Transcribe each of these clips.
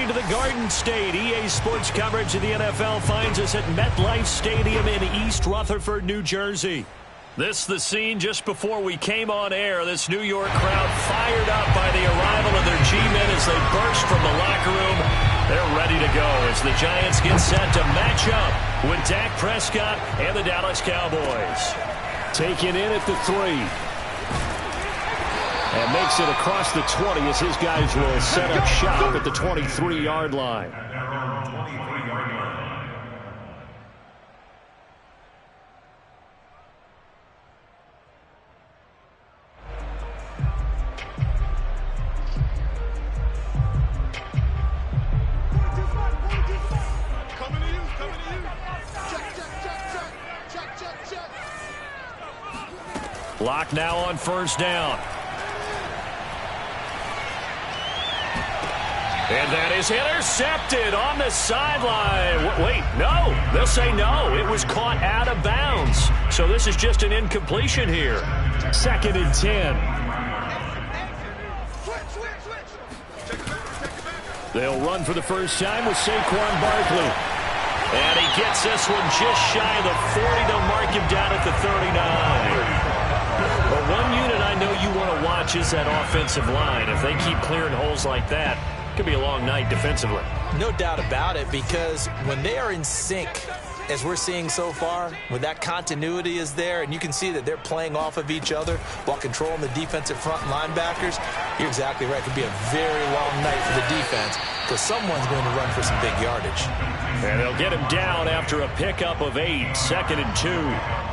returning to the Garden State. EA Sports coverage of the NFL finds us at MetLife Stadium in East Rutherford, New Jersey. This the scene just before we came on air. This New York crowd fired up by the arrival of their G-men as they burst from the locker room. They're ready to go as the Giants get set to match up with Dak Prescott and the Dallas Cowboys. Taken in at the 3. And makes it across the 20 as his guys will set up shop at the 23-yard line. Lock now on first down. And that is intercepted on the sideline. Wait, no. They'll say no. It was caught out of bounds. So this is just an incompletion here. 2nd and 10. They'll run for the first time with Saquon Barkley. And he gets this one just shy of the 40. They'll mark him down at the 39. But one unit I know you want to watch is that offensive line. If they keep clearing holes like that, it could be a long night defensively. No doubt about it, because when they are in sync, as we're seeing so far, when that continuity is there, and you can see that they're playing off of each other while controlling the defensive front linebackers, you're exactly right. It could be a very long night for the defense because someone's going to run for some big yardage. And they'll get him down after a pickup of 8, 2nd and 2.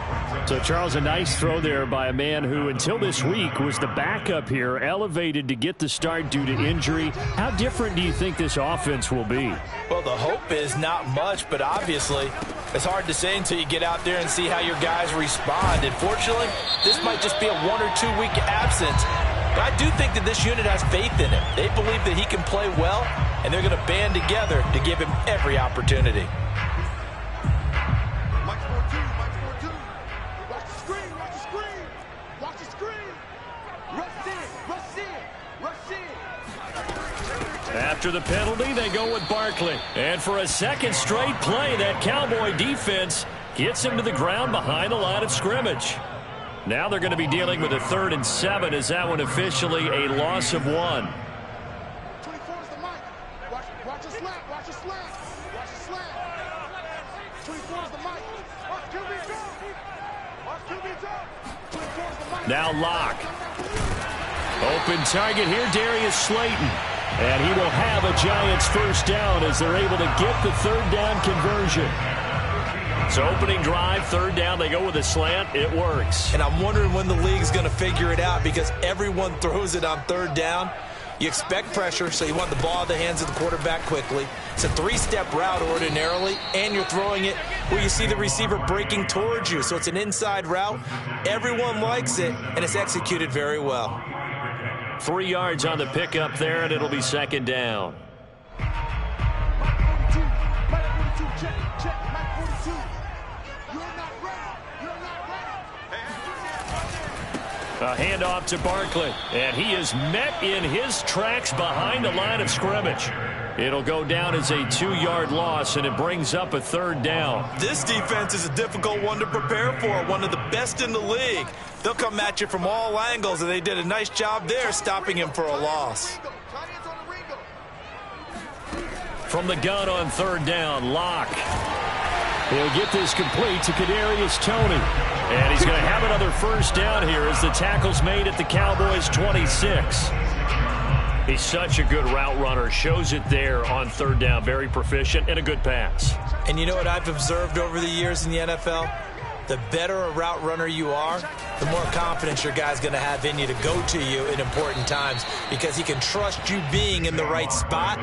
So, Charles, a nice throw there by a man who, until this week, was the backup here, elevated to get the start due to injury. How different do you think this offense will be? Well, the hope is not much, but obviously it's hard to say until you get out there and see how your guys respond. And fortunately, this might just be a 1 or 2 week absence. But I do think that this unit has faith in him. They believe that he can play well, and they're going to band together to give him every opportunity. After the penalty, they go with Barkley. And for a second straight play, that Cowboy defense gets him to the ground behind the line of scrimmage. Now they're going to be dealing with a 3rd and 7 as that one officially a loss of 1. 24 is the mic. Watch a slant. Watch a slant. Watch a slant. 24 is the mic. Watch QB jump. Watch QB jump. 24 is the mic. Now Locke. Open target here, Darius Slayton. And he will have a Giants first down as they're able to get the 3rd down conversion. So opening drive, 3rd down, they go with a slant. It works. And I'm wondering when the league's going to figure it out because everyone throws it on 3rd down. You expect pressure, so you want the ball in the hands of the quarterback quickly. It's a 3-step route ordinarily, and you're throwing it where you see the receiver breaking towards you. So it's an inside route. Everyone likes it, and it's executed very well. 3 yards on the pickup there, and it'll be 2nd down. A handoff to Barkley, and he is met in his tracks behind the line of scrimmage. It'll go down as a 2-yard loss, and it brings up a 3rd down. This defense is a difficult one to prepare for, one of the best in the league. They'll come at you from all angles, and they did a nice job there stopping him for a loss. From the gun on 3rd down, Locke. He'll get this complete to Kadarius Toney. And he's going to have another first down here as the tackle's made at the Cowboys' 26. He's such a good route runner. Shows it there on 3rd down. Very proficient and a good pass. And you know what I've observed over the years in the NFL? The better a route runner you are, the more confidence your guy's going to have in you to go to you in important times because he can trust you being in the right spot,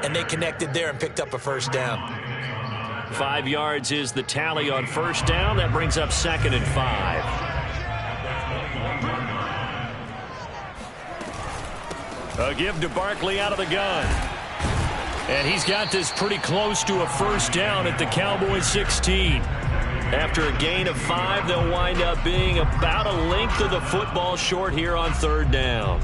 and they connected there and picked up a first down. 5 yards is the tally on first down. That brings up 2nd and 5. A give to Barkley out of the gun. And he's got this pretty close to a first down at the Cowboys 16. After a gain of 5, they'll wind up being about a length of the football short here on 3rd down.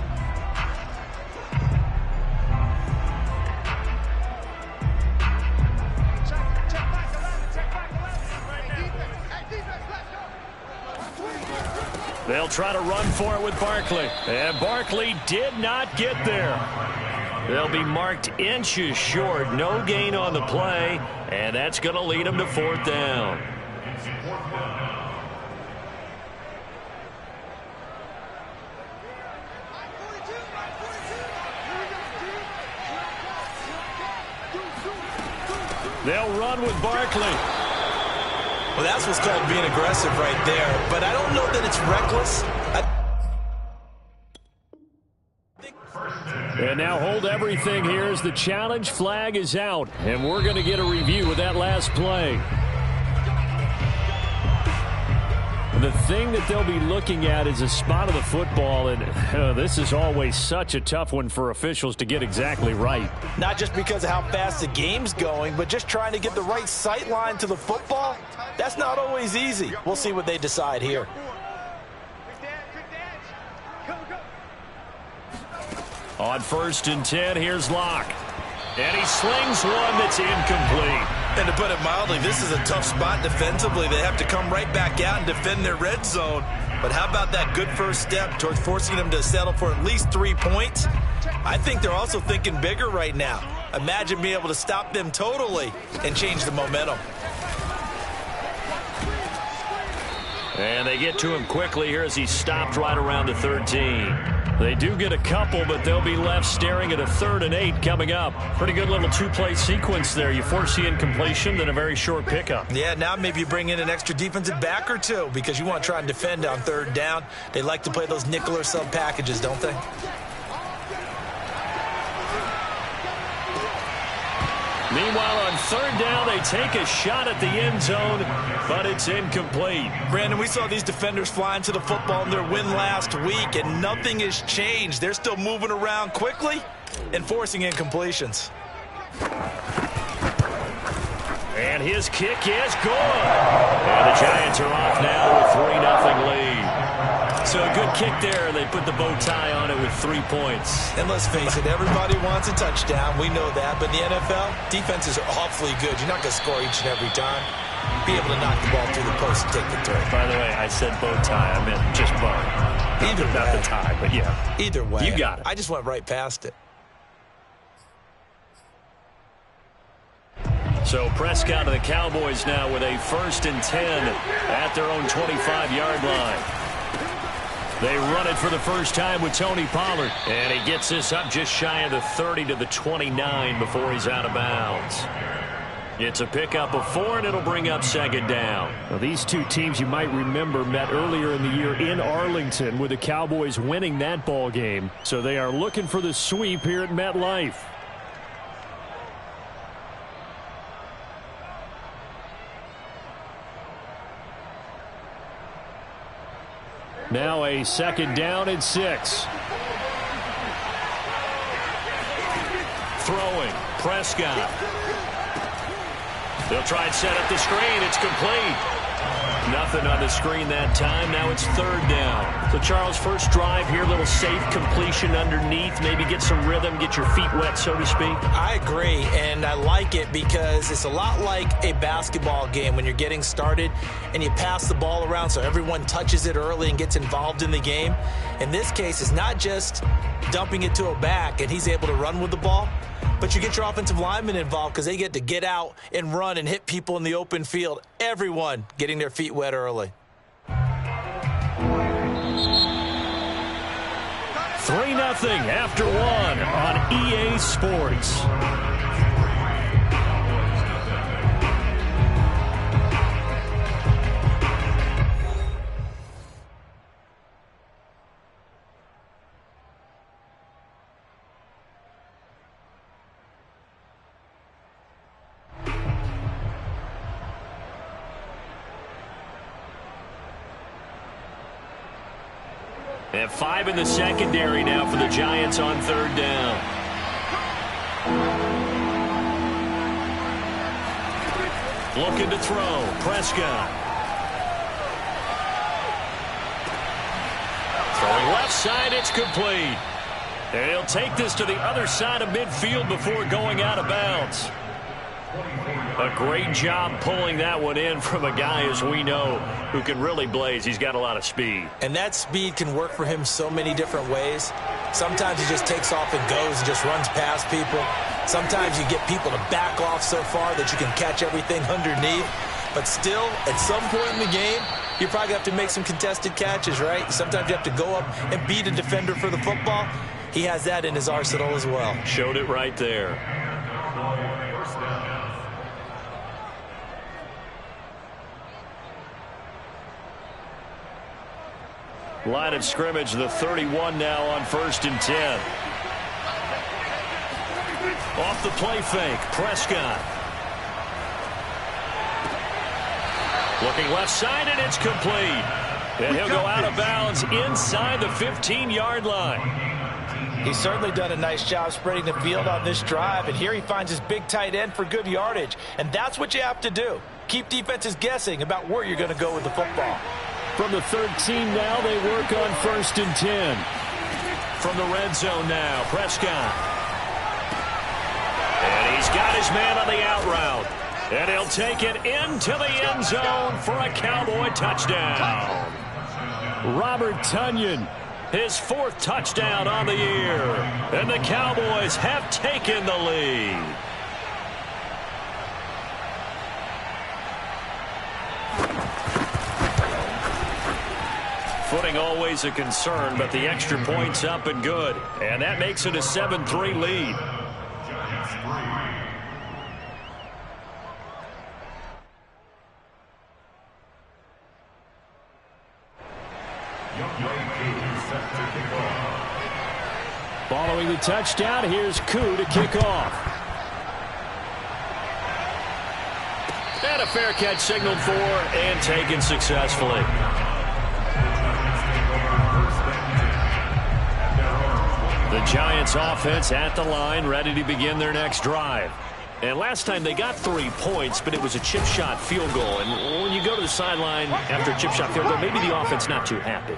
They'll try to run for it with Barkley. And Barkley did not get there. They'll be marked inches short. No gain on the play. And that's going to lead them to 4th down. They'll run with Barkley. Well, that's what's called being aggressive right there. But I don't know that it's reckless. And now hold everything here as the challenge flag is out. And we're going to get a review of that last play. The thing that they'll be looking at is a spot of the football, and this is always such a tough one for officials to get exactly right. Not just because of how fast the game's going, but just trying to get the right sight line to the football. That's not always easy. We'll see what they decide here. On 1st and 10, here's Locke. And he slings one that's incomplete. And to put it mildly, this is a tough spot defensively. They have to come right back out and defend their red zone. But how about that good first step towards forcing them to settle for at least 3 points? I think they're also thinking bigger right now. Imagine being able to stop them totally and change the momentum. And they get to him quickly here as he stopped right around the 13. They do get a couple, but they'll be left staring at a 3rd and 8 coming up. Pretty good little 2-play sequence there. You force the incompletion, then a very short pickup. Yeah, now maybe you bring in an extra defensive back or two because you want to try and defend on 3rd down. They like to play those nickel or sub packages, don't they? Meanwhile, on 3rd down, they take a shot at the end zone, but it's incomplete. Brandon, we saw these defenders flying to the football in their win last week, and nothing has changed. They're still moving around quickly and forcing incompletions. And his kick is good. And the Giants are off now with 3-0 lead. So a good kick there. They put the bow tie on it with 3 points. And let's face it, everybody wants a touchdown. We know that. But in the NFL, defenses are awfully good. You're not going to score each and every time. Be able to knock the ball through the post and take the throw. By the way, I said bow tie. I meant just bow. Either way. Not the tie, but yeah. Either way. You got it. I just went right past it. So Prescott of the Cowboys now with a 1st and 10 at their own 25-yard line. They run it for the first time with Tony Pollard. And he gets this up just shy of the 30 to the 29 before he's out of bounds. It's a pickup of 4, and it'll bring up 2nd down. Now, these two teams, you might remember, met earlier in the year in Arlington with the Cowboys winning that ball game. So they are looking for the sweep here at MetLife. Now a 2nd down and 6. Throwing, Prescott. They'll try and set up the screen. It's complete. Nothing on the screen that time. Now it's 3rd down. So, Charles, first drive here, little safe completion underneath. Maybe get some rhythm, get your feet wet, so to speak. I agree, and I like it because it's a lot like a basketball game when you're getting started and you pass the ball around so everyone touches it early and gets involved in the game. In this case, it's not just dumping it to a back and he's able to run with the ball, but you get your offensive linemen involved because they get to get out and run and hit people in the open field. Everyone getting their feet wet early. 3-0 after 1 on EA Sports. And 5 in the secondary now for the Giants on 3rd down. Looking to throw. Prescott. Throwing left side. It's complete. And he'll take this to the other side of midfield before going out of bounds. A great job pulling that one in from a guy, as we know, who can really blaze. He's got a lot of speed. And that speed can work for him so many different ways. Sometimes he just takes off and goes and just runs past people. Sometimes you get people to back off so far that you can catch everything underneath. But still, at some point in the game, you probably have to make some contested catches, right? Sometimes you have to go up and beat a defender for the football. He has that in his arsenal as well. Showed it right there. Line of scrimmage, the 31 now on 1st and 10. Off the play fake, Prescott. Looking left side, and it's complete. And he'll go out of bounds inside the 15-yard line. He's certainly done a nice job spreading the field on this drive, and here he finds his big tight end for good yardage. And that's what you have to do. Keep defenses guessing about where you're going to go with the football. From the 13 now, they work on 1st and 10. From the red zone now, Prescott. And he's got his man on the out route. And he'll take it into the end zone for a Cowboy touchdown. Robert Tonyan, his 4th touchdown on the year. And the Cowboys have taken the lead. Footing always a concern, but the extra point's up and good. And that makes it a 7-3 lead. Following the touchdown, here's Koo to kick off. And a fair catch signaled for and taken successfully. The Giants offense at the line, ready to begin their next drive. And last time they got 3 points, but it was a chip shot field goal. And when you go to the sideline after a chip shot field goal, maybe the offense not too happy.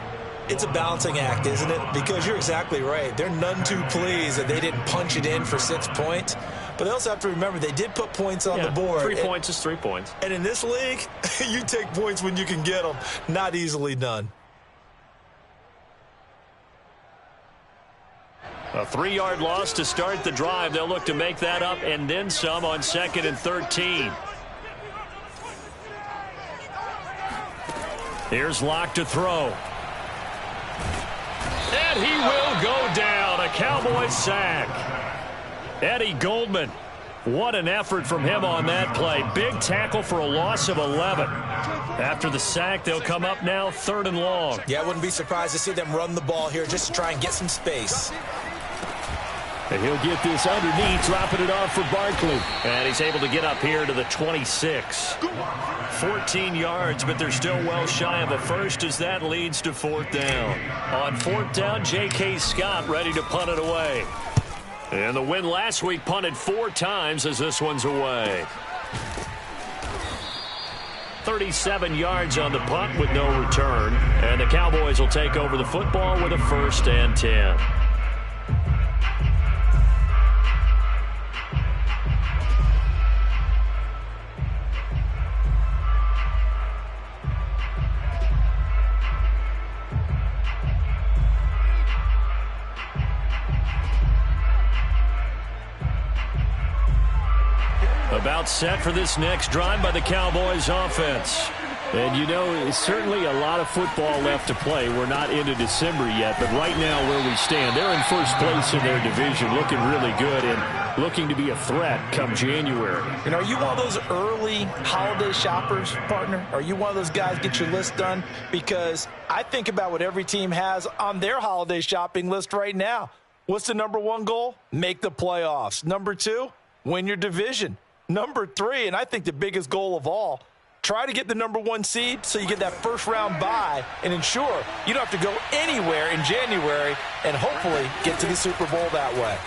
It's a balancing act, isn't it? Because you're exactly right. They're none too pleased that they didn't punch it in for 6 points. But they also have to remember they did put points on the board. 3 points is 3 points. And in this league, you take points when you can get them. Not easily done. A 3-yard loss to start the drive. They'll look to make that up and then some on 2nd and 13. Here's Locke to throw. And he will go down. A Cowboys sack. Eddie Goldman. What an effort from him on that play. Big tackle for a loss of 11. After the sack, they'll come up now 3rd and long. Yeah, I wouldn't be surprised to see them run the ball here just to try and get some space. And he'll get this underneath, dropping it off for Barkley. And he's able to get up here to the 26. 14 yards, but they're still well shy of a first as that leads to 4th down. On 4th down, J.K. Scott ready to punt it away. And the win last week punted 4 times as this one's away. 37 yards on the punt with no return. And the Cowboys will take over the football with a 1st and 10. About set for this next drive by the Cowboys offense. And you know, certainly a lot of football left to play. We're not into December yet, but right now where we stand, they're in first place in their division, looking really good and looking to be a threat come January. You know, are you one of those early holiday shoppers, partner? Are you one of those guys get your list done? Because I think about what every team has on their holiday shopping list right now. What's the number 1 goal? Make the playoffs. Number 2, win your division. Number 3, and I think the biggest goal of all, try to get the number 1 seed so you get that first-round bye and ensure you don't have to go anywhere in January and hopefully get to the Super Bowl that way.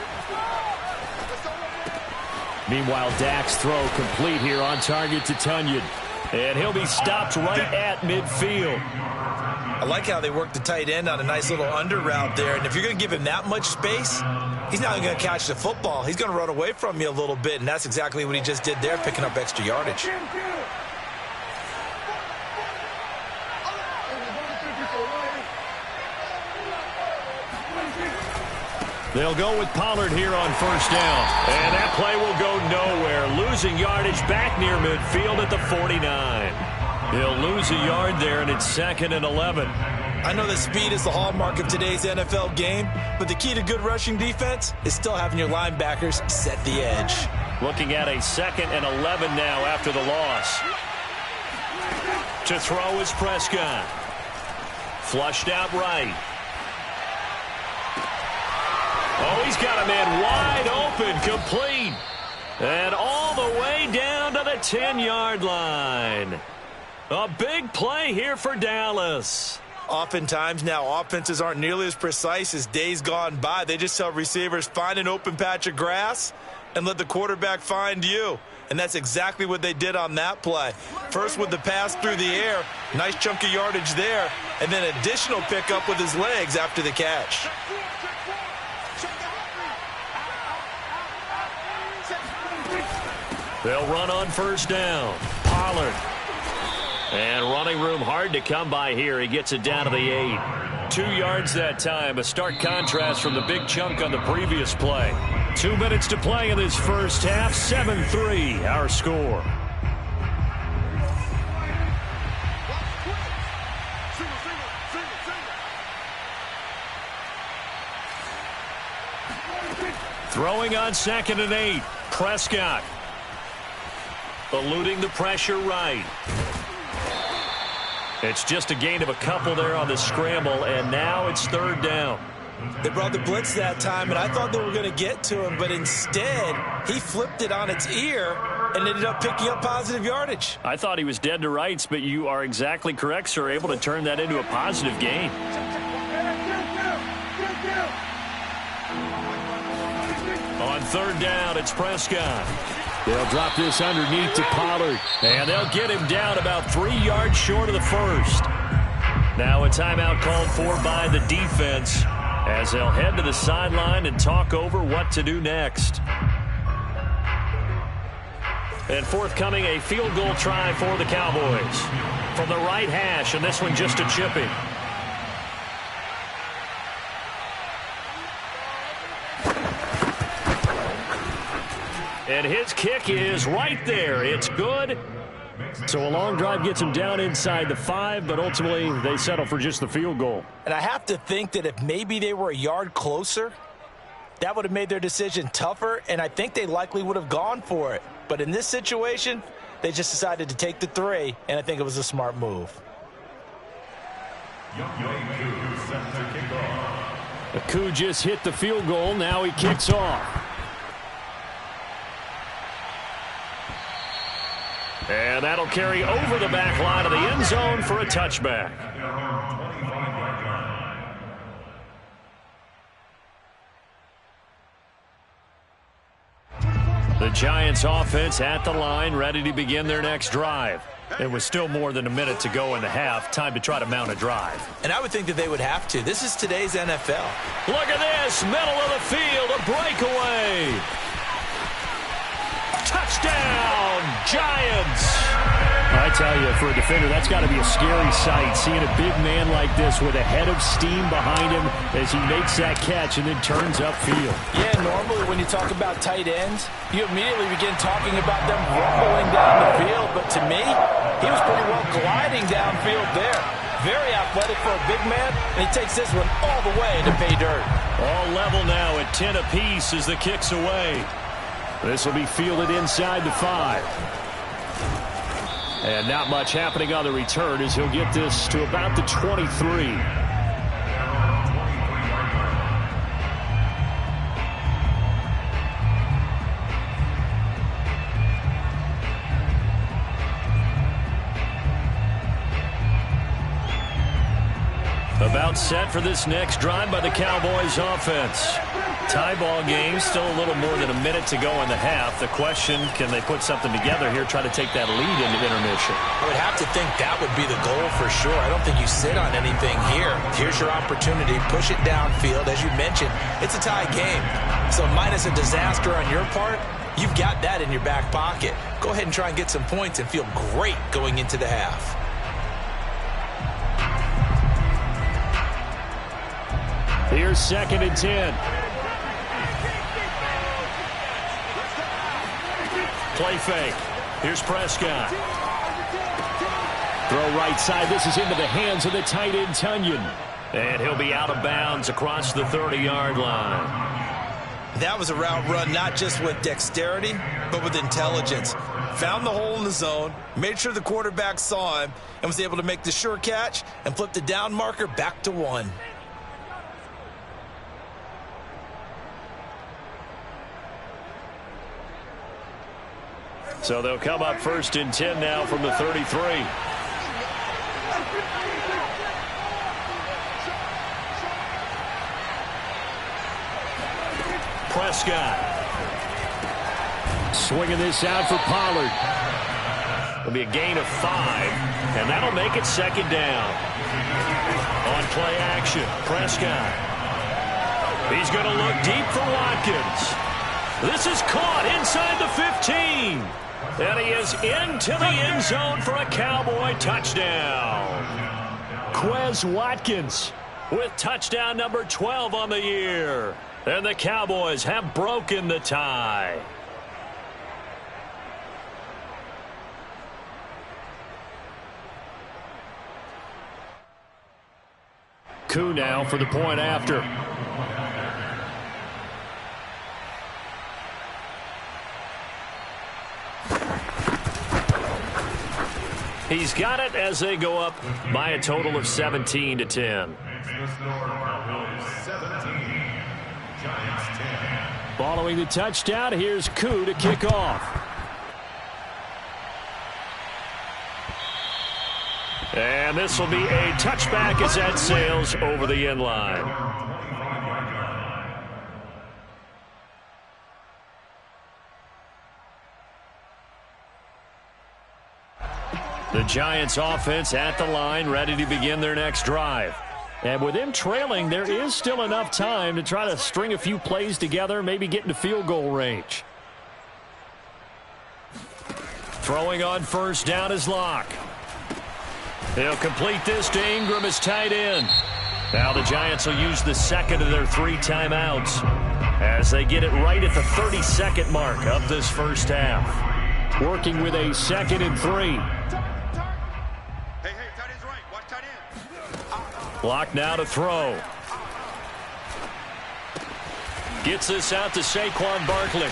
Meanwhile, Dak's throw complete here on target to Tonyan. And he'll be stopped right at midfield. I like how they work the tight end on a nice little under route there. And if you're going to give him that much space, he's not going to catch the football. He's going to run away from you a little bit, and that's exactly what he just did there, picking up extra yardage. They'll go with Pollard here on first down. And that play will go nowhere. Losing yardage back near midfield at the 49. He'll lose a yard there, and it's 2nd and 11. I know that speed is the hallmark of today's NFL game, but the key to good rushing defense is still having your linebackers set the edge. Looking at a 2nd and 11 now after the loss. To throw is Prescott. Flushed out right. Oh, he's got a man wide open, complete. And all the way down to the 10-yard line. A big play here for Dallas. Oftentimes now, offenses aren't nearly as precise as days gone by. They just tell receivers, find an open patch of grass and let the quarterback find you. And that's exactly what they did on that play. First with the pass through the air, nice chunk of yardage there, and then additional pickup with his legs after the catch. They'll run on first down. Pollard. And running room hard to come by here. He gets it down to the 8. 2 yards that time. A stark contrast from the big chunk on the previous play. 2 minutes to play in this first half. 7-3 our score. Throwing on 2nd and 8. Prescott. Eluding the pressure right. It's just a gain of a couple there on the scramble, and now it's 3rd down. They brought the blitz that time, and I thought they were going to get to him, but instead he flipped it on its ear and ended up picking up positive yardage. I thought he was dead to rights, but you are exactly correct, sir. Able to turn that into a positive gain. On 3rd down, it's Prescott. They'll drop this underneath to Pollard, and they'll get him down about 3 yards short of the first. Now a timeout called for by the defense as they'll head to the sideline and talk over what to do next. And forthcoming, a field goal try for the Cowboys. From the right hash, and this one just a chipping. And his kick is right there. It's good. So a long drive gets him down inside the 5, but ultimately they settle for just the field goal. And I have to think that if maybe they were a yard closer, that would have made their decision tougher, and I think they likely would have gone for it. But in this situation, they just decided to take the 3, and I think it was a smart move. Aku just hit the field goal. Now he kicks off. And that'll carry over the back line of the end zone for a touchback. The Giants offense at the line, ready to begin their next drive. It was still more than a minute to go in the half. Time to try to mount a drive. And I would think that they would have to. This is today's NFL. Look at this. Middle of the field. A breakaway. Touchdown, Giants. I tell you, for a defender, that's got to be a scary sight, seeing a big man like this with a head of steam behind him as he makes that catch and then turns upfield. Yeah, normally when you talk about tight ends, you immediately begin talking about them rumbling down the field. But to me, he was pretty well gliding downfield there. Very athletic for a big man, and he takes this one all the way to pay dirt. All level now at 10 apiece as the kick's away. This will be fielded inside the 5. And not much happening on the return as he'll get this to about the 23. About set for this next drive by the Cowboys offense. Tie ball game, still a little more than a minute to go in the half. The question, can they put something together here, try to take that lead into intermission? I would have to think that would be the goal for sure. I don't think you sit on anything here. Here's your opportunity. Push it downfield. As you mentioned, it's a tie game. So minus a disaster on your part, you've got that in your back pocket. Go ahead and try and get some points and feel great going into the half. Here's 2nd and 10. Play fake. Here's Prescott. Throw right side. This is into the hands of the tight end, Tunyon. And he'll be out of bounds across the 30-yard line. That was a route run not just with dexterity, but with intelligence. Found the hole in the zone, made sure the quarterback saw him, and was able to make the sure catch and flip the down marker back to 1. So they'll come up 1st and 10 now from the 33. Prescott. Swinging this out for Pollard. It'll be a gain of 5, and that'll make it 2nd down. On play action, Prescott. He's going to look deep for Watkins. This is caught inside the 15. And he is into the end zone for a Cowboy touchdown. Quez Watkins with touchdown number 12 on the year. And the Cowboys have broken the tie. Koo now for the point after. He's got it as they go up by a total of 17-10. Following the touchdown, here's Koo to kick off. And this will be a touchback as that sails over the end line. The Giants offense at the line, ready to begin their next drive. And with them trailing, there is still enough time to try to string a few plays together, maybe get into field goal range. Throwing on 1st down is Locke. He'll complete this to Ingram as tight end. Now the Giants will use the 2nd of their 3 timeouts as they get it right at the 32nd mark of this first half. Working with a 2nd and 3. Block now to throw. Gets this out to Saquon Barkley.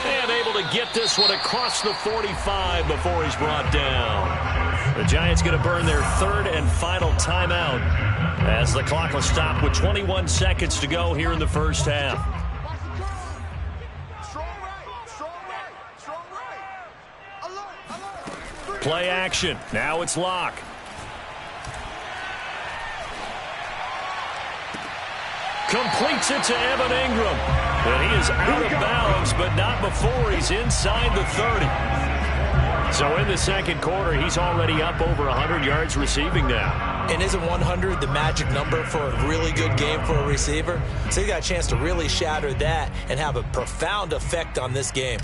And able to get this one across the 45 before he's brought down. The Giants going to burn their 3rd and final timeout as the clock will stop with 21 seconds to go here in the first half. Play action. Now it's Locke. Completes it to Evan Ingram. And he is out of bounds, but not before he's inside the 30. So in the 2nd quarter, he's already up over 100 yards receiving now. And isn't 100 the magic number for a really good game for a receiver? So he got a chance to really shatter that and have a profound effect on this game.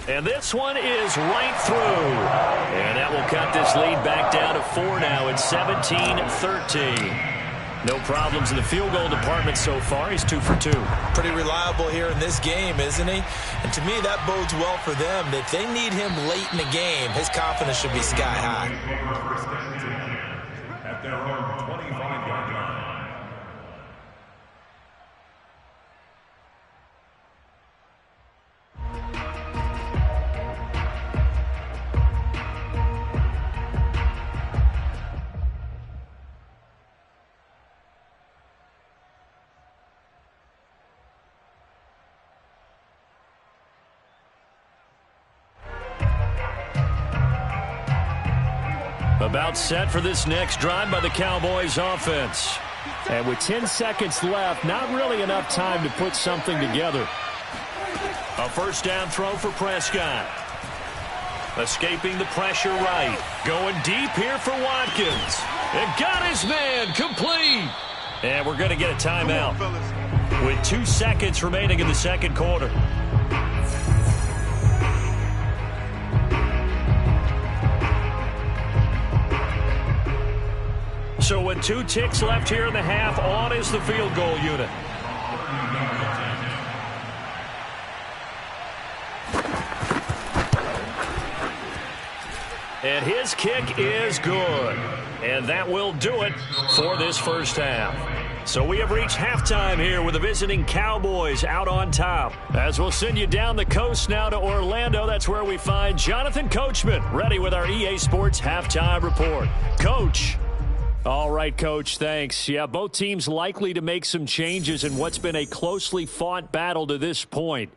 And this one is right through. And that will cut this lead back down to 4 now. It's 17-13. No problems in the field goal department so far. He's 2 for 2. Pretty reliable here in this game, isn't he? And to me, that bodes well for them. If they need him late in the game, his confidence should be sky high. At their own 25-yard line. About set for this next drive by the Cowboys offense. And with 10 seconds left, not really enough time to put something together. A first down throw for Prescott. Escaping the pressure right. Going deep here for Watkins. And got his man complete. And we're going to get a timeout with 2 seconds remaining in the second quarter. So with 2 ticks left here in the half, on is the field goal unit. And his kick is good. And that will do it for this first half. So we have reached halftime here with the visiting Cowboys out on top. As we'll send you down the coast now to Orlando, that's where we find Jonathan Coachman ready with our EA Sports Halftime Report. Coach. All right, Coach, thanks. Yeah, both teams likely to make some changes in what's been a closely fought battle to this point.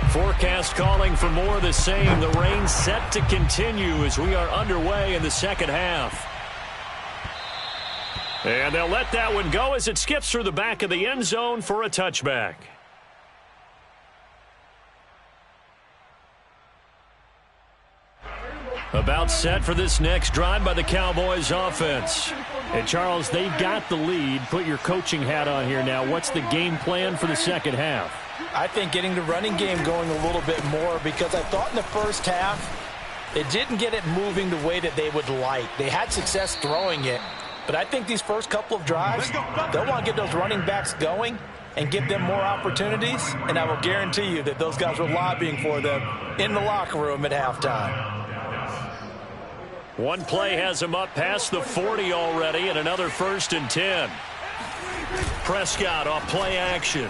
Forecast calling for more of the same. The rain set to continue as we are underway in the second half. And they'll let that one go as it skips through the back of the end zone for a touchback. About set for this next drive by the Cowboys offense. And, Charles, they've got the lead. Put your coaching hat on here now. What's the game plan for the second half? I think getting the running game going a little bit more, because I thought in the first half it didn't get it moving the way that they would like. They had success throwing it, but I think these first couple of drives, they'll want to get those running backs going and give them more opportunities, and I will guarantee you that those guys were lobbying for them in the locker room at halftime. One play has him up past the 40 already, and another 1st and 10. Prescott off play action.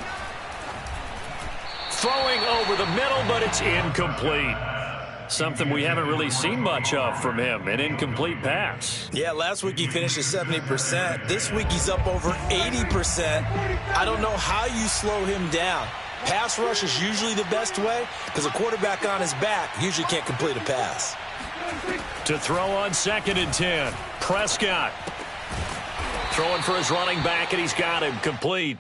Throwing over the middle, but it's incomplete. Something we haven't really seen much of from him, an incomplete pass. Yeah, last week he finished at 70%. This week he's up over 80%. I don't know how you slow him down. Pass rush is usually the best way because a quarterback on his back usually can't complete a pass. To throw on 2nd and 10. Prescott throwing for his running back, and he's got him complete.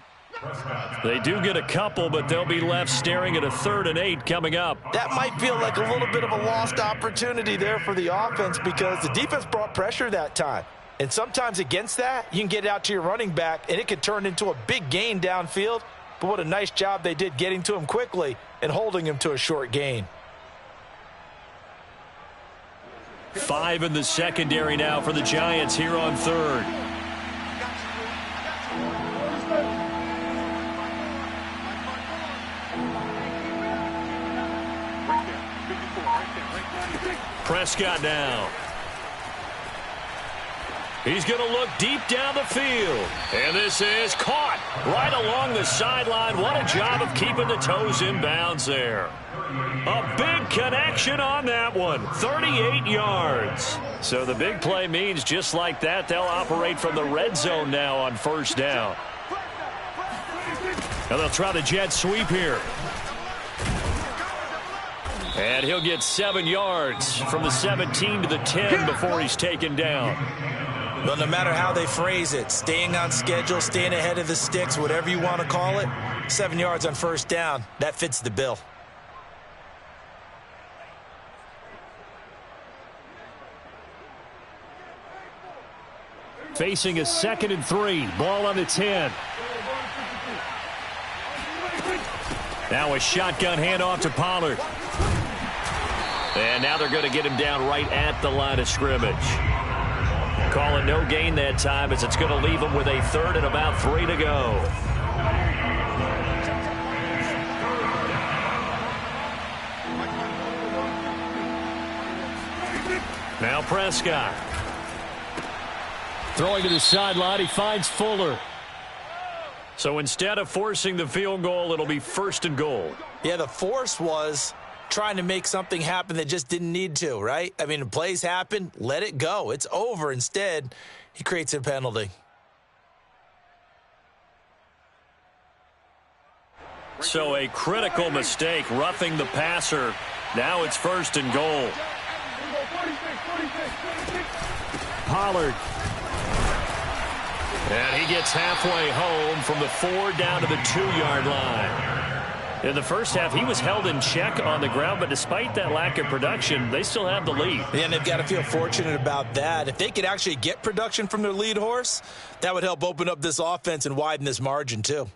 They do get a couple, but they'll be left staring at a 3rd and 8 coming up. That might feel like a little bit of a lost opportunity there for the offense because the defense brought pressure that time. And sometimes against that, you can get it out to your running back, and it could turn into a big gain downfield. But what a nice job they did getting to him quickly and holding him to a short gain. 5 in the secondary now for the Giants here on 3rd. Prescott now. He's going to look deep down the field. And this is caught right along the sideline. What a job of keeping the toes in bounds there. A big connection on that one. 38 yards. So the big play means just like that, they'll operate from the red zone now on 1st down. Now they'll try the jet sweep here. And he'll get 7 yards from the 17 to the 10 before he's taken down. But no matter how they phrase it, staying on schedule, staying ahead of the sticks, whatever you want to call it, 7 yards on 1st down, that fits the bill. Facing a 2nd and 3. Ball on the 10. Now a shotgun handoff to Pollard. And now they're going to get him down right at the line of scrimmage. Calling no gain that time as it's going to leave him with a 3rd and about 3 to go. Now Prescott. Throwing to the sideline, he finds Fuller. So instead of forcing the field goal, it'll be 1st and goal. Yeah, the force was trying to make something happen that just didn't need to, right? I mean, plays happen, let it go. It's over. Instead, he creates a penalty. So a critical mistake, roughing the passer. Now it's 1st and goal. Pollard. And he gets halfway home from the 4 down to the 2-yard line. In the first half, he was held in check on the ground, but despite that lack of production, they still have the lead. And they've got to feel fortunate about that. If they could actually get production from their lead horse, that would help open up this offense and widen this margin too.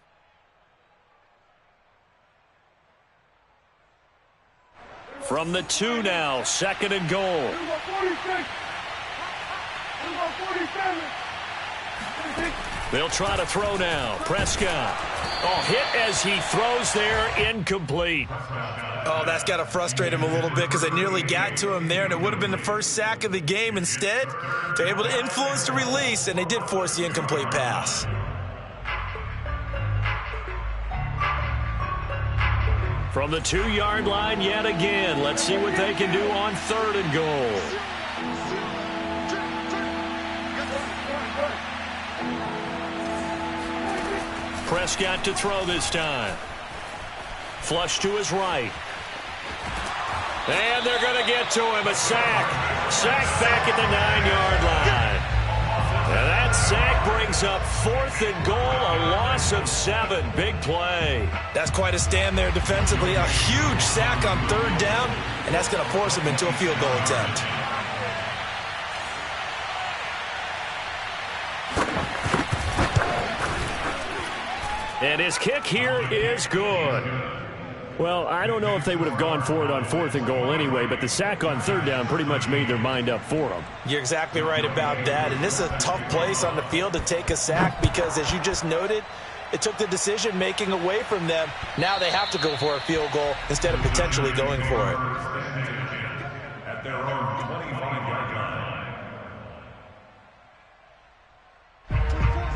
From the 2 now, 2nd and goal. They'll try to throw now. Prescott. Oh, hit as he throws there, incomplete. Oh, that's got to frustrate him a little bit because they nearly got to him there, and it would have been the first sack of the game. Instead, they're able to influence the release, and they did force the incomplete pass. From the 2-yard line yet again. Let's see what they can do on 3rd and goal. Prescott to throw this time. Flush to his right. And they're going to get to him. A sack. Sack back at the 9-yard line. And that sack brings up 4th and goal, a loss of 7. Big play. That's quite a stand there defensively. A huge sack on 3rd down, and that's going to force him into a field goal attempt. And his kick here is good. Well, I don't know if they would have gone for it on 4th and goal anyway, but the sack on 3rd down pretty much made their mind up for them. You're exactly right about that, and this is a tough place on the field to take a sack because, as you just noted, it took the decision-making away from them. Now they have to go for a field goal instead of potentially going for it. At their own 25-yard line.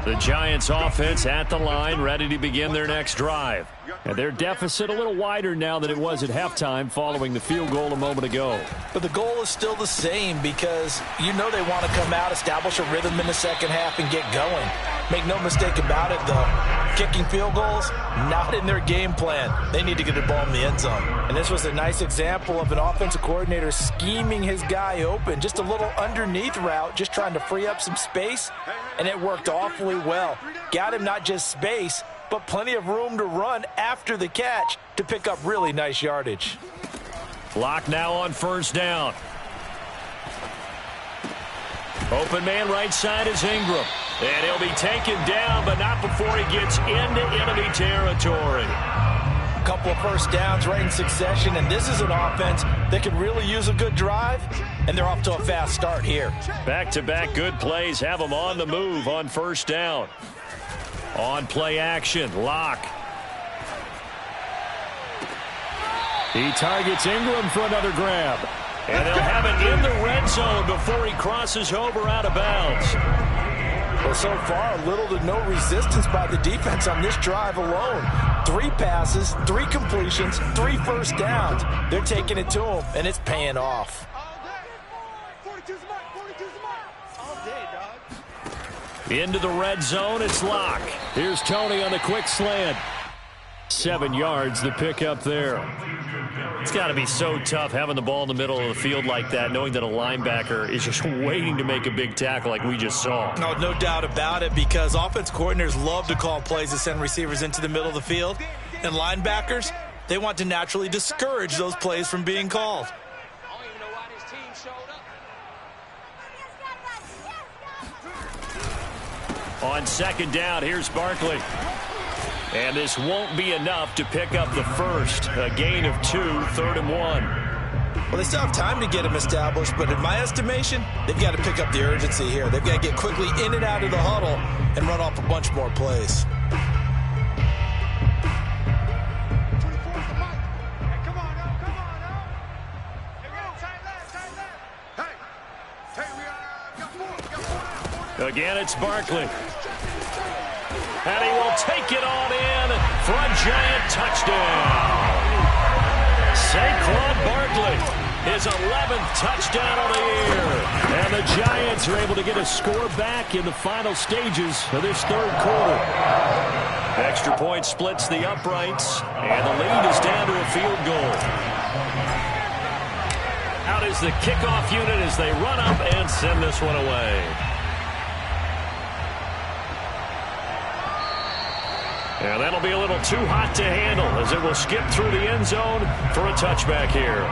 The Giants offense at the line, ready to begin their next drive. And their deficit a little wider now than it was at halftime following the field goal a moment ago. But the goal is still the same because you know they want to come out, establish a rhythm in the second half, and get going. Make no mistake about it, though. Kicking field goals, not in their game plan. They need to get the ball in the end zone. And this was a nice example of an offensive coordinator scheming his guy open. Just a little underneath route, just trying to free up some space, and it worked awfully well. Got him not just space, but plenty of room to run after the catch to pick up really nice yardage. Lock now on 1st down. Open man right side is Ingram. And he'll be taken down, but not before he gets into enemy territory. A couple of first downs right in succession, and this is an offense that could really use a good drive, and they're off to a fast start here. Back-to-back good plays have them on the move on 1st down. On play action, Lock. He targets Ingram for another grab. And they'll have it in the red zone before he crosses over out of bounds. Well, so far, little to no resistance by the defense on this drive alone. 3 passes, 3 completions, 3 first downs. They're taking it to him, and it's paying off. Into the red zone, it's Lock. Here's Tony on the quick slant. 7 yards, the pickup there. It's got to be so tough having the ball in the middle of the field like that, knowing that a linebacker is just waiting to make a big tackle like we just saw. No doubt about it, because offense coordinators love to call plays to send receivers into the middle of the field. And linebackers, they want to naturally discourage those plays from being called. On 2nd down, here's Barkley. And this won't be enough to pick up the first. A gain of 2, 3rd and 1. Well, they still have time to get them established, but in my estimation, they've got to pick up the urgency here. They've got to get quickly in and out of the huddle and run off a bunch more plays. Again, it's Barkley. And he will take it on in for a Giant touchdown. Saquon Barkley his 11th touchdown of the year. And the Giants are able to get a score back in the final stages of this third quarter. Extra point splits the uprights, and the lead is down to a field goal. Out is the kickoff unit as they run up and send this one away. And that'll be a little too hot to handle as it will skip through the end zone for a touchback here.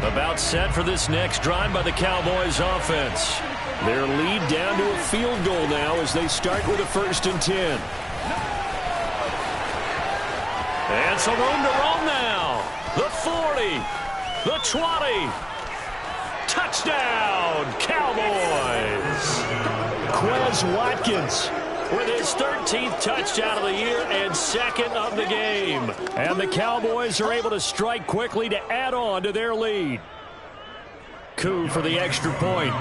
About set for this next drive by the Cowboys offense. Their lead down to a field goal now as they start with a 1st and 10. And some room to roam now. The 40, the 20. Touchdown, Cowboys. Quez Watkins with his 13th touchdown of the year and 2nd of the game. And the Cowboys are able to strike quickly to add on to their lead. Coup for the extra point.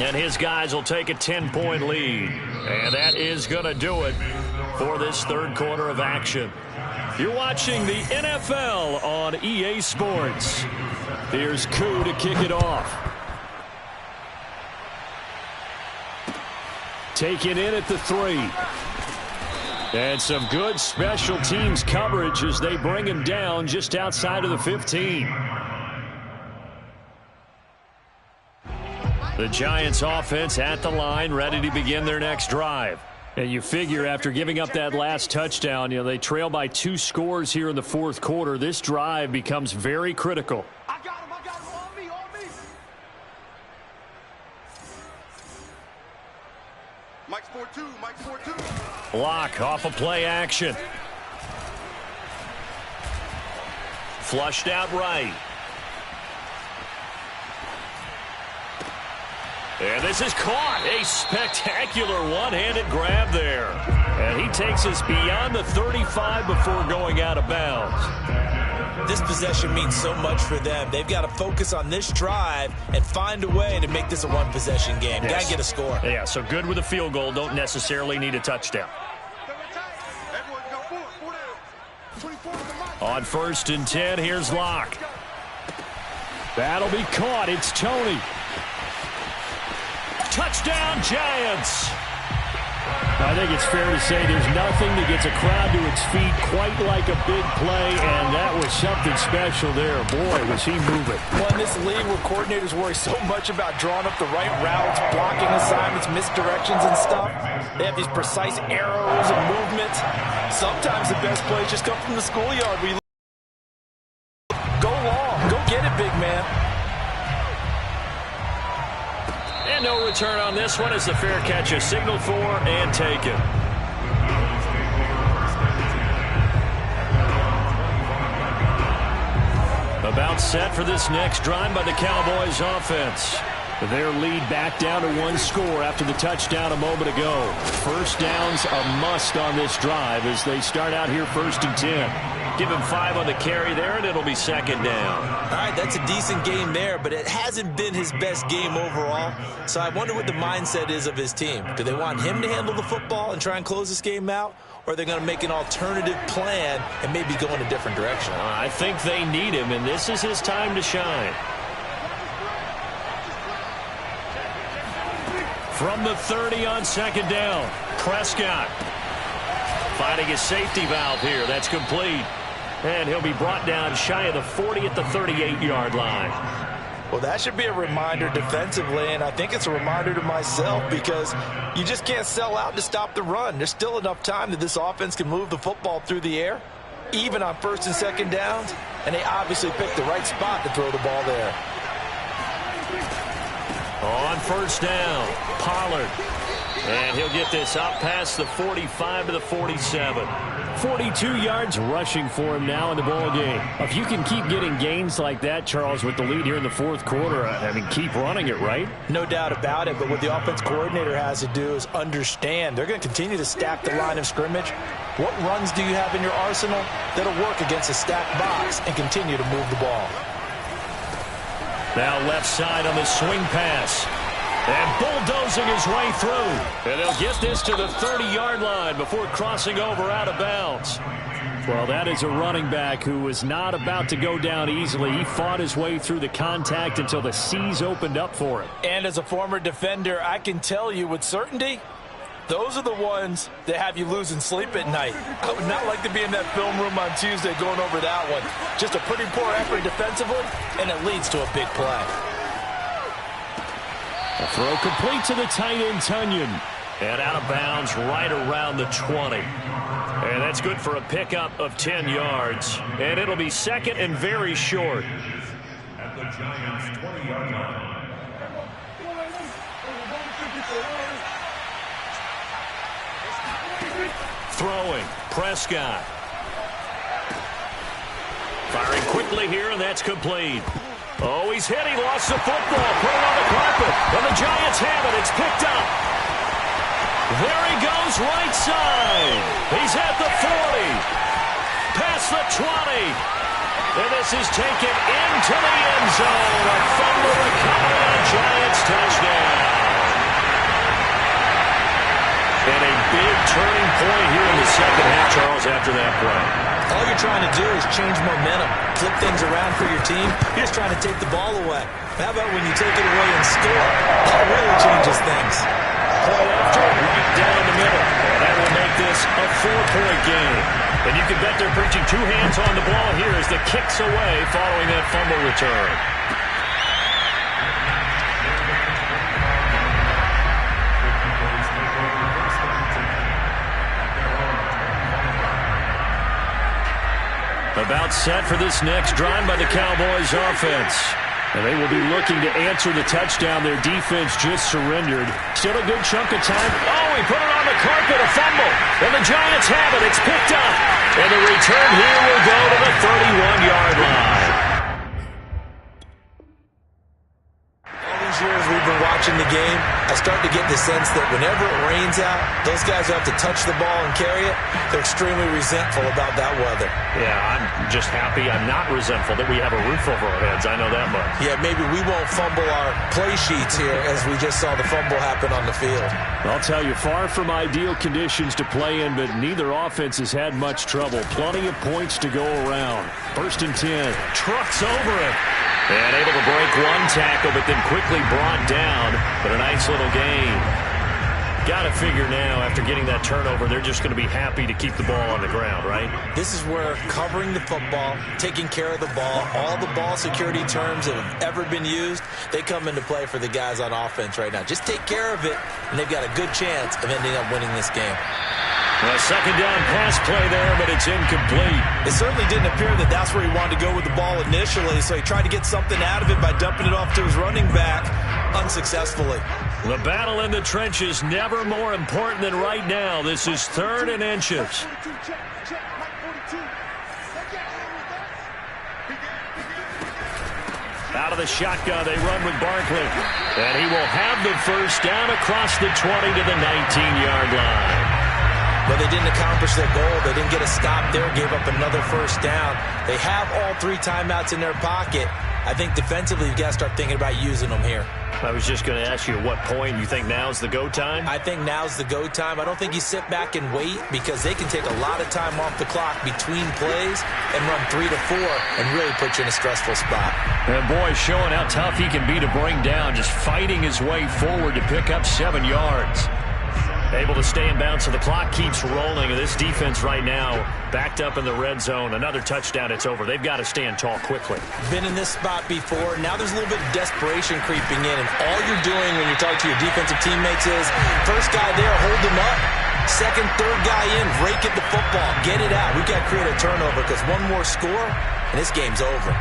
And his guys will take a 10-point lead. And that is going to do it for this third quarter of action. You're watching the NFL on EA Sports. Here's Koo to kick it off. Taken in at the 3. And some good special teams coverage as they bring him down just outside of the 15. The Giants offense at the line, ready to begin their next drive. And you figure after giving up that last touchdown, they trail by 2 scores here in the fourth quarter. This drive becomes very critical. I got him, on me. Mike's 4-2. Block off of play action. Flushed out right. And this is caught. A spectacular one-handed grab there. And he takes us beyond the 35 before going out of bounds. This possession means so much for them. They've got to focus on this drive and find a way to make this a one-possession game. Yes. Got to get a score. Yeah, so good with a field goal. Don't necessarily need a touchdown. On 1st and 10, here's Locke. That'll be caught. It's Tony. Touchdown, Giants. I think it's fair to say there's nothing that gets a crowd to its feet quite like a big play, and that was something special there. Boy, was he moving. Well, in this league where coordinators worry so much about drawing up the right routes, blocking assignments, misdirections and stuff, they have these precise arrows and movements. Sometimes the best plays just come from the schoolyard. Go long. Go get it, big man. And no return on this one as the fair catch is signaled for and taken. About set for this next drive by the Cowboys offense. Their lead back down to 1 score after the touchdown a moment ago. First down's a must on this drive as they start out here 1st and 10. Give him 5 on the carry there, and it'll be 2nd down. All right, that's a decent game there, but it hasn't been his best game overall. So I wonder what the mindset is of his team. Do they want him to handle the football and try and close this game out? Or are they going to make an alternative plan and maybe go in a different direction? I think they need him, and this is his time to shine. From the 30 on 2nd down, Prescott finding his safety valve here. That's complete. And he'll be brought down shy of the 40 at the 38-yard line. Well, that should be a reminder defensively, and I think it's a reminder to myself because you just can't sell out to stop the run. There's still enough time that this offense can move the football through the air, even on 1st and 2nd downs, and they obviously picked the right spot to throw the ball there. On 1st down, Pollard. And he'll get this up past the 45 to the 47. 42 yards rushing for him now in the ball game. If you can keep getting gains like that, Charles, with the lead here in the fourth quarter, I mean, keep running it, right? No doubt about it, but what the offense coordinator has to do is understand they're going to continue to stack the line of scrimmage. What runs do you have in your arsenal that'll work against a stacked box and continue to move the ball? Now left side on the swing pass. And bulldozing his way through. And they'll get this to the 30-yard line before crossing over out of bounds. Well, that is a running back who was not about to go down easily. He fought his way through the contact until the seas opened up for him. And as a former defender, I can tell you with certainty, those are the ones that have you losing sleep at night. I would not like to be in that film room on Tuesday going over that one. Just a pretty poor effort defensively, and it leads to a big play. A throw complete to the tight end, Tunyon. And out of bounds right around the 20. And that's good for a pickup of 10 yards. And it'll be second and very short. At the Giants' 20-yard line. Throwing, Prescott. Firing quickly here, and that's complete. Oh, he's hit. He lost the football. Put it on the carpet. And the Giants have it. It's picked up. There he goes, right side. He's at the 40. Past the 20. And this is taken into the end zone. A fumble recovery and a Giants touchdown. And a big turning point here in the second half, Charles, after that play. All you're trying to do is change momentum, flip things around for your team. You're just trying to take the ball away. How about when you take it away and score? That really changes things. Point after, right down the middle. And that will make this a 4-point game. And you can bet they're preaching two hands on the ball here as the kick's away following that fumble return. About set for this next drive by the Cowboys offense. And they will be looking to answer the touchdown their defense just surrendered. Still a good chunk of time. Oh, he put it on the carpet, a fumble. And the Giants have it. It's picked up. And the return here will go to the 31-yard line. Years we've been watching the game, I start to get the sense that whenever it rains out, those guys who have to touch the ball and carry it, they're extremely resentful about that weather. Yeah, I'm just happy I'm not resentful that we have a roof over our heads. I know that much. Yeah, maybe we won't fumble our play sheets here as we just saw the fumble happen on the field. I'll tell you, far from ideal conditions to play in, but neither offense has had much trouble. Plenty of points to go around. 1st and 10. Trucks over it. And able to break one tackle, but then quickly brought down. But a nice little gain. Got to figure now, after getting that turnover, they're just going to be happy to keep the ball on the ground, right? This is where covering the football, taking care of the ball, all the ball security terms that have ever been used, they come into play for the guys on offense right now. Just take care of it, and they've got a good chance of ending up winning this game. A second down pass play there, but it's incomplete. It certainly didn't appear that that's where he wanted to go with the ball initially, so he tried to get something out of it by dumping it off to his running back unsuccessfully. The battle in the trenches never more important than right now. This is 3rd and inches. Out of the shotgun, they run with Barkley. And he will have the first down across the 20 to the 19-yard line. But they didn't accomplish their goal. They didn't get a stop there, gave up another first down. They have all 3 timeouts in their pocket. I think defensively you've got to start thinking about using them here. I was just going to ask you at what point you think now's the go time? I think now's the go time. I don't think you sit back and wait because they can take a lot of time off the clock between plays and run 3 to 4 and really put you in a stressful spot. And boy, showing how tough he can be to bring down, just fighting his way forward to pick up 7 yards. Able to stay in bounds, so the clock keeps rolling. And this defense right now backed up in the red zone. Another touchdown, it's over. They've got to stand tall quickly. Been in this spot before. Now there's a little bit of desperation creeping in. And all you're doing when you're talking to your defensive teammates is, first guy there, hold him up. Second, third guy in, rake at the football. Get it out. We've got to create a turnover because one more score, and this game's over.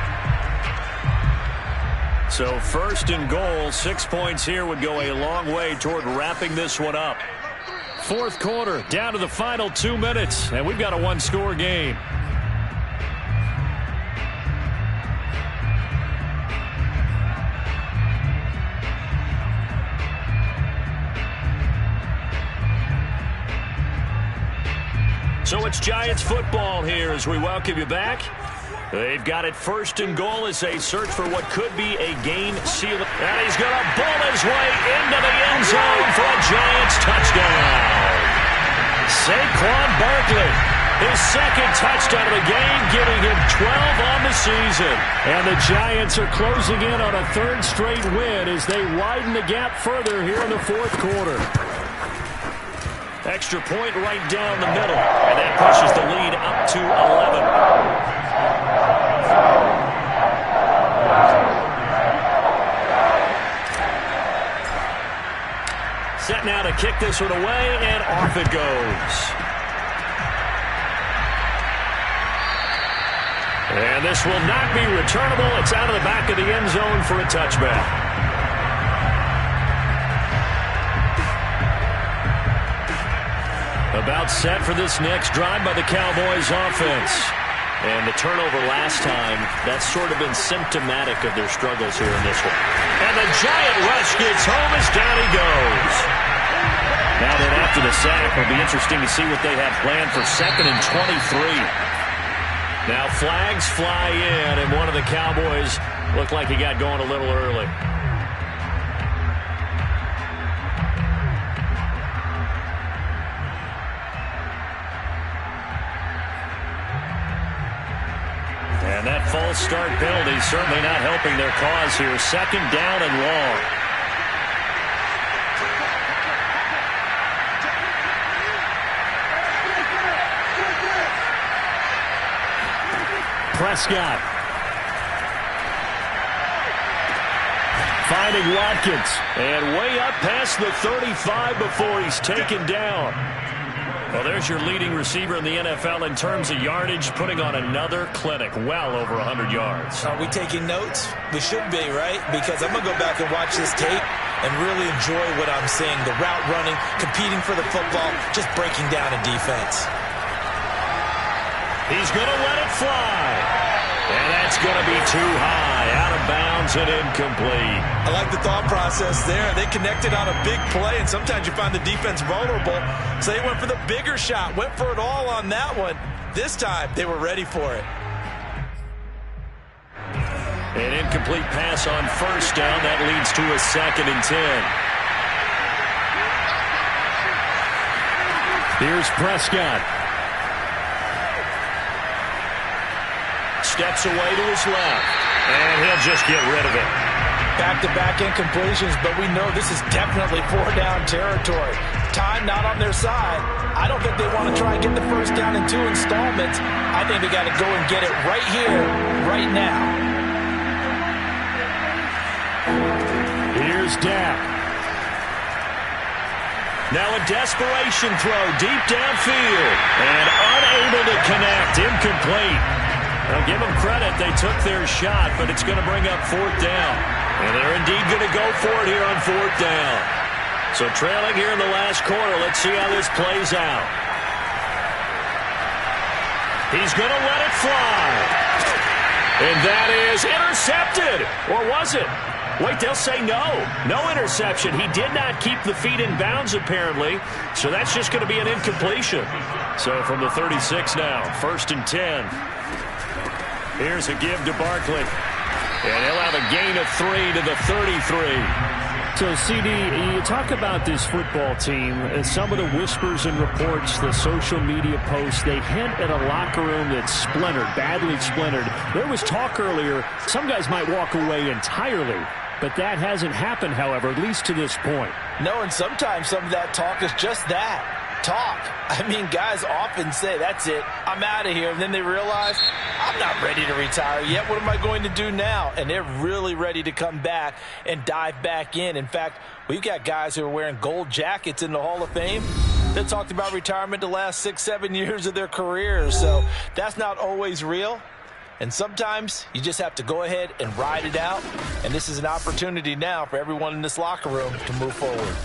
So 1st and goal, 6 points here would go a long way toward wrapping this one up. fourth quarter, down to the final 2 minutes, and we've got a one-score game. So it's Giants football here as we welcome you back. They've got it first and goal as they search for what could be a game-sealing. And he's going to bull his way into the end zone for a Giants touchdown. Saquon Barkley, his second touchdown of the game, giving him 12 on the season. And the Giants are closing in on a third straight win as they widen the gap further here in the fourth quarter. Extra point right down the middle, and that pushes the lead up to 11. Set now to kick this one away, and off it goes. And this will not be returnable. It's out of the back of the end zone for a touchback. About set for this next drive by the Cowboys offense. And the turnover last time, that's sort of been symptomatic of their struggles here in this one. And the Giant rush gets home as down he goes. Now then, after the sack, it'll be interesting to see what they have planned for 2nd and 23. Now flags fly in, and one of the Cowboys looked like he got going a little early. And that false start penalty certainly not helping their cause here. 2nd down and long. Prescott. Finding Watkins. And way up past the 35 before he's taken down. Well, there's your leading receiver in the NFL in terms of yardage, putting on another clinic, well over 100 yards. Are we taking notes? We should be, right? Because I'm going to go back and watch this tape and really enjoy what I'm seeing. The route running, competing for the football, just breaking down a defense. He's going to let it fly. And that's going to be too high, out of bounds and incomplete. I like the thought process there. They connected on a big play, and sometimes you find the defense vulnerable. So they went for the bigger shot, went for it all on that one. This time, they were ready for it. An incomplete pass on first down. That leads to a 2nd and 10. Here's Prescott. Steps away to his left, and he'll just get rid of it. Back-to-back incompletions, but we know this is definitely 4-down territory. Time not on their side. I don't think they want to try and get the first down in 2 installments. I think they got to go and get it right here, right now. Here's Dak. Now a desperation throw deep downfield, and unable to connect, incomplete. Well, give them credit. They took their shot, but it's going to bring up 4th down. And they're indeed going to go for it here on 4th down. So trailing here in the last quarter. Let's see how this plays out. He's going to let it fly. And that is intercepted. Or was it? Wait, they'll say no. No interception. He did not keep the feet in bounds, apparently. So that's just going to be an incompletion. So from the 36 now, 1st and 10. Here's a give to Barkley. And he'll have a gain of 3 to the 33. So, CD, you talk about this football team, some of the whispers and reports, the social media posts, they hint at a locker room that's splintered, badly splintered. There was talk earlier, some guys might walk away entirely. But that hasn't happened, however, at least to this point. No, and sometimes some of that talk is just that. Talk. I mean, guys often say, that's it, I'm out of here. And then they realize, I'm not ready to retire yet. What am I going to do now? And they're really ready to come back and dive back in. In fact, we've got guys who are wearing gold jackets in the Hall of Fame that talked about retirement the last 6-7 years of their careers. So that's not always real. And sometimes you just have to go ahead and ride it out. And this is an opportunity now for everyone in this locker room to move forward.